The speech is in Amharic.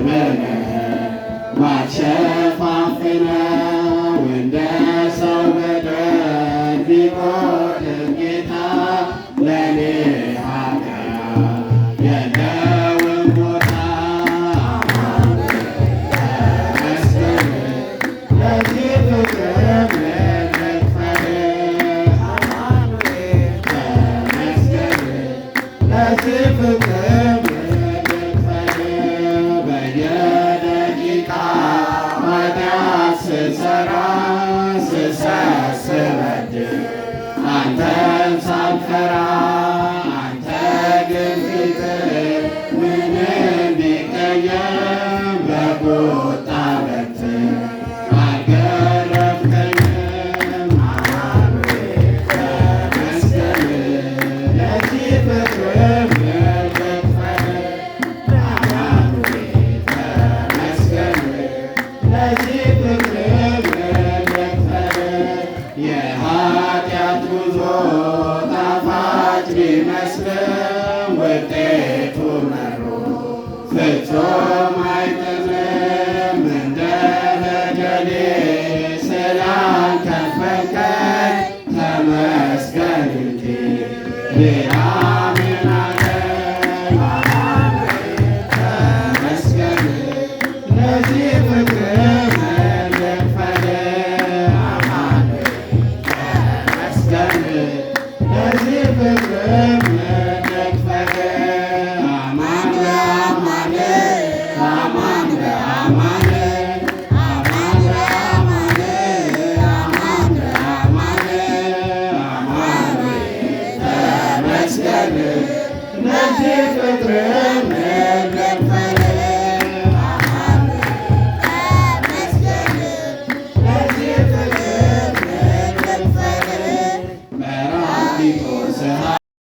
ቅርብ ማትሸፋፍነው እንደ ሰው በደል ቢቆጥር ጌታ ለኔ ኃጢአት የለውም ቦታ። ተመስገን ለዚህ ፍቅር መክፈል ተመስገን ለዚህ ፍቅር ስሰራ ስሰስበድል አንተን ሳልፈራ አንተ ግን ፊትህ ምንም ቢቀየም በቁጣ በትር አልገረፍከኝም። ተመስገን ለዚህ ፍቅር መክፈል ተመስገን ለዚህ የኃጢአት ጉዞ ጣፋጭ ቢመስልም ውጤቱ መሮ ፍጹም አይጥምም። እንደ በደሌ ስላልከፈልከኝ ተመስገን እንጂ ሌላ ምን አለኝ? ተመስገን ለዚህ ፍቅር ለዚህ ፍቅር መክፈል አማን በአማን አማን በአማን አማን በአማን አማን በአማን አማን ተመስገን ለዚህ ፍቅር መክፈል